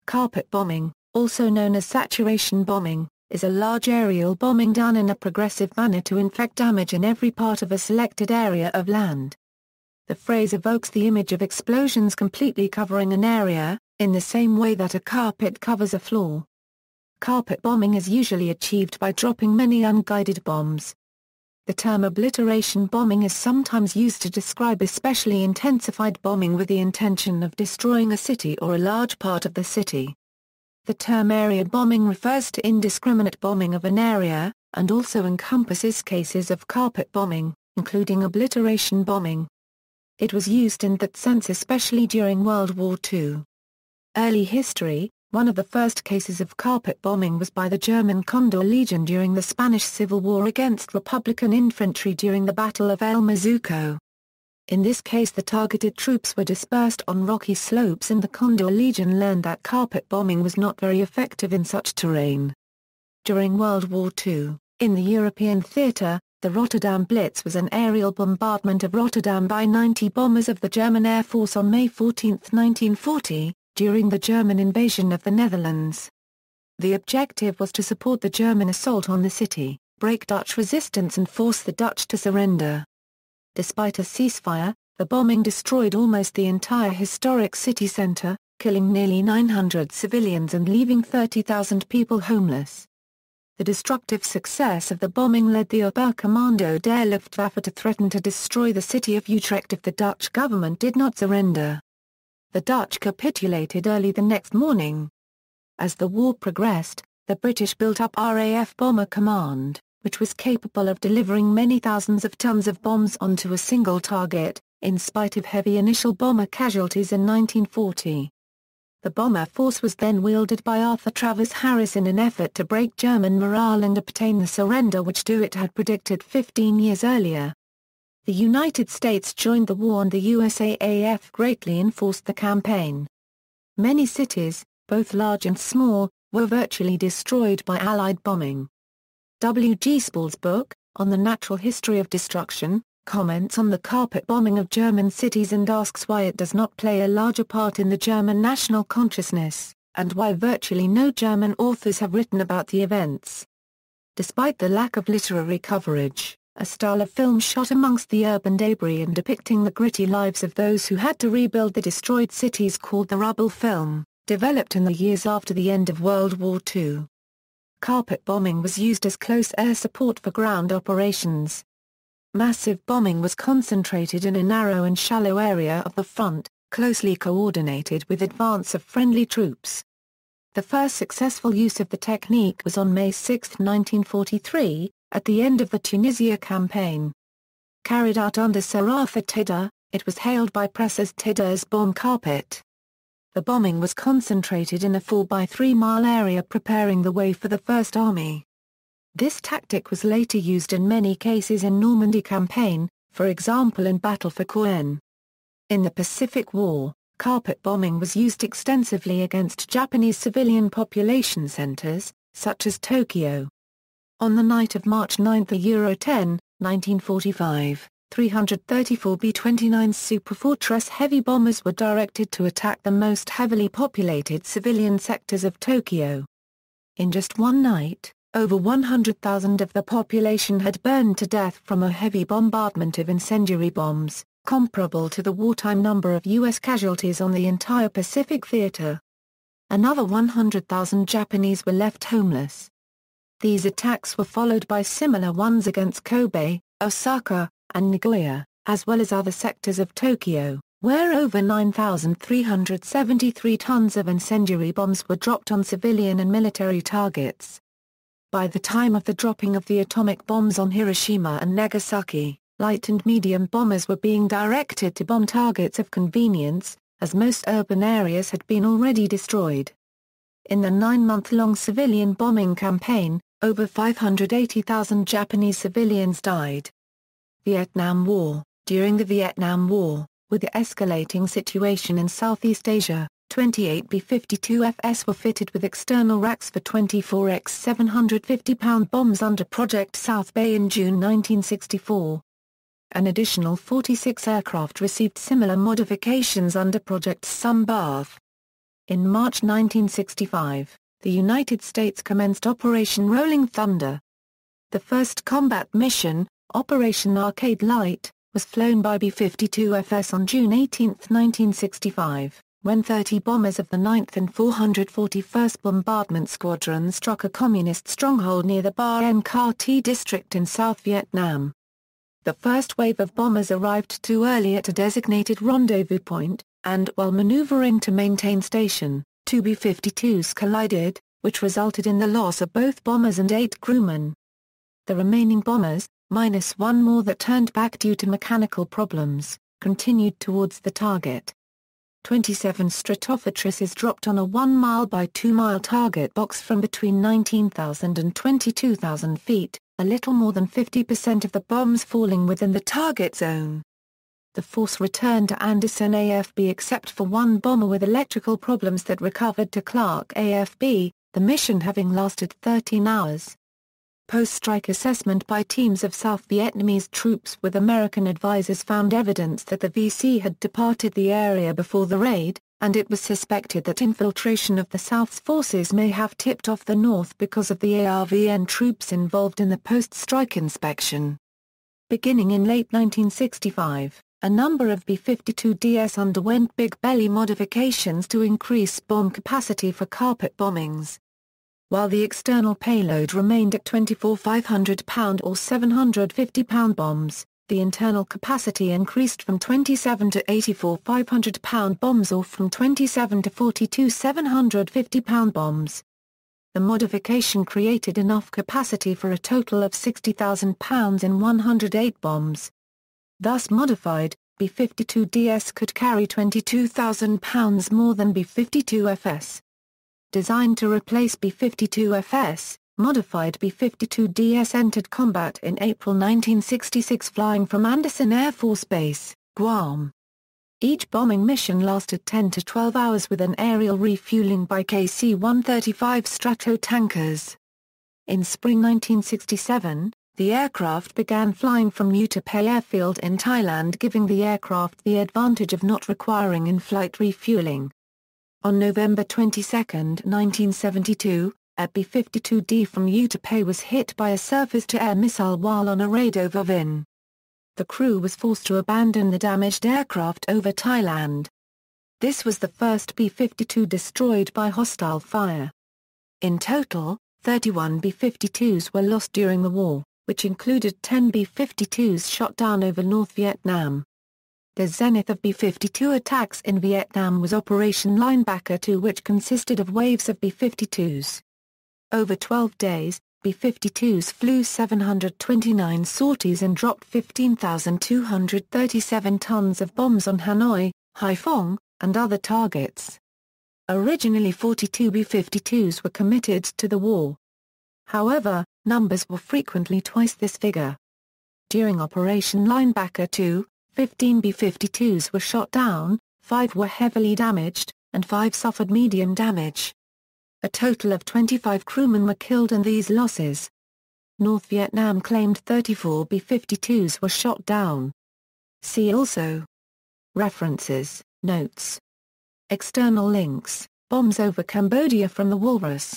Carpet bombing, also known as saturation bombing, is a large aerial bombing done in a progressive manner to inflict damage in every part of a selected area of land. The phrase evokes the image of explosions completely covering an area, in the same way that a carpet covers a floor. Carpet bombing is usually achieved by dropping many unguided bombs. The term obliteration bombing is sometimes used to describe especially intensified bombing with the intention of destroying a city or a large part of the city. The term area bombing refers to indiscriminate bombing of an area, and also encompasses cases of carpet bombing, including obliteration bombing. It was used in that sense especially during World War II. Early history. One of the first cases of carpet bombing was by the German Condor Legion during the Spanish Civil War against Republican infantry during the Battle of El Mazuco. In this case the targeted troops were dispersed on rocky slopes and the Condor Legion learned that carpet bombing was not very effective in such terrain. During World War II, in the European theater, the Rotterdam Blitz was an aerial bombardment of Rotterdam by 90 bombers of the German Air Force on May 14, 1940. During the German invasion of the Netherlands. The objective was to support the German assault on the city, break Dutch resistance and force the Dutch to surrender. Despite a ceasefire, the bombing destroyed almost the entire historic city centre, killing nearly 900 civilians and leaving 30,000 people homeless. The destructive success of the bombing led the Oberkommando der Luftwaffe to threaten to destroy the city of Utrecht if the Dutch government did not surrender. The Dutch capitulated early the next morning. As the war progressed, the British built up RAF Bomber Command, which was capable of delivering many thousands of tons of bombs onto a single target, in spite of heavy initial bomber casualties in 1940. The bomber force was then wielded by Arthur Travers Harris in an effort to break German morale and obtain the surrender which DeWitt had predicted 15 years earlier. The United States joined the war and the USAAF greatly enforced the campaign. Many cities, both large and small, were virtually destroyed by Allied bombing. W. G. Spall's book, On the Natural History of Destruction, comments on the carpet bombing of German cities and asks why it does not play a larger part in the German national consciousness, and why virtually no German authors have written about the events. Despite the lack of literary coverage, a style of film shot amongst the urban debris and depicting the gritty lives of those who had to rebuild the destroyed cities called the Rubble Film, developed in the years after the end of World War II. Carpet bombing was used as close air support for ground operations. Massive bombing was concentrated in a narrow and shallow area of the front, closely coordinated with advance of friendly troops. The first successful use of the technique was on May 6, 1943, at the end of the Tunisia campaign. Carried out under Sir Arthur Tidder, it was hailed by press as Tidder's bomb carpet. The bombing was concentrated in a 4-by-3-mile area preparing the way for the First Army. This tactic was later used in many cases in Normandy campaign, for example in Battle for Caen. In the Pacific War, carpet bombing was used extensively against Japanese civilian population centers, such as Tokyo. On the night of March 9, Euro 10, 1945, 334 B-29 Superfortress heavy bombers were directed to attack the most heavily populated civilian sectors of Tokyo. In just one night, over 100,000 of the population had burned to death from a heavy bombardment of incendiary bombs, comparable to the wartime number of U.S. casualties on the entire Pacific Theater. Another 100,000 Japanese were left homeless. These attacks were followed by similar ones against Kobe, Osaka, and Nagoya, as well as other sectors of Tokyo, where over 9,373 tons of incendiary bombs were dropped on civilian and military targets. By the time of the dropping of the atomic bombs on Hiroshima and Nagasaki, light and medium bombers were being directed to bomb targets of convenience, as most urban areas had been already destroyed. In the 9-month-long civilian bombing campaign, over 580,000 Japanese civilians died. Vietnam War. During the Vietnam War, with the escalating situation in Southeast Asia, 28 B-52Fs were fitted with external racks for 24x 750-pound bombs under Project South Bay in June 1964. An additional 46 aircraft received similar modifications under Project Sun Bath. In March 1965, the United States commenced Operation Rolling Thunder. The first combat mission, Operation Arcade Light, was flown by B-52FS on June 18, 1965, when 30 bombers of the 9th and 441st Bombardment Squadron struck a communist stronghold near the Ba N Ka Ti district in South Vietnam. The first wave of bombers arrived too early at a designated rendezvous point, and while maneuvering to maintain station, two B-52s collided, which resulted in the loss of both bombers and 8 crewmen. The remaining bombers, minus one more that turned back due to mechanical problems, continued towards the target. 27 Stratofortresses dropped on a 1 mile by 2 mile target box from between 19,000 and 22,000 feet, a little more than 50% of the bombs falling within the target zone. The force returned to Anderson AFB except for one bomber with electrical problems that recovered to Clark AFB, the mission having lasted 13 hours. Post-strike assessment by teams of South Vietnamese troops with American advisors found evidence that the VC had departed the area before the raid, and it was suspected that infiltration of the South's forces may have tipped off the North because of the ARVN troops involved in the post-strike inspection. Beginning in late 1965, a number of B-52DS underwent big belly modifications to increase bomb capacity for carpet bombings. While the external payload remained at 24 500-pound or 750-pound bombs, the internal capacity increased from 27 to 84 500-pound bombs or from 27 to 42 750-pound bombs. The modification created enough capacity for a total of 60,000 pounds in 108 bombs. Thus modified, B-52DS could carry 22,000 pounds more than B-52FS. Designed to replace B-52FS, modified B-52DS entered combat in April 1966 flying from Andersen Air Force Base, Guam. Each bombing mission lasted 10 to 12 hours with an aerial refueling by KC-135 Stratotankers. In spring 1967, the aircraft began flying from Utapay Airfield in Thailand, giving the aircraft the advantage of not requiring in-flight refueling. On November 22, 1972, a B-52D from Utapay was hit by a surface-to-air missile while on a raid over Vinh. The crew was forced to abandon the damaged aircraft over Thailand. This was the first B-52 destroyed by hostile fire. In total, 31 B-52s were lost during the war, which included 10 B-52s shot down over North Vietnam. The zenith of B-52 attacks in Vietnam was Operation Linebacker 2, which consisted of waves of B-52s. Over 12 days, B-52s flew 729 sorties and dropped 15,237 tons of bombs on Hanoi, Haiphong, and other targets. Originally 42 B-52s were committed to the war. However, numbers were frequently twice this figure. During Operation Linebacker 2, 15 B-52s were shot down, 5 were heavily damaged, and 5 suffered medium damage. A total of 25 crewmen were killed in these losses. North Vietnam claimed 34 B-52s were shot down. See also. References, Notes. External links, Bombs over Cambodia from the Walrus.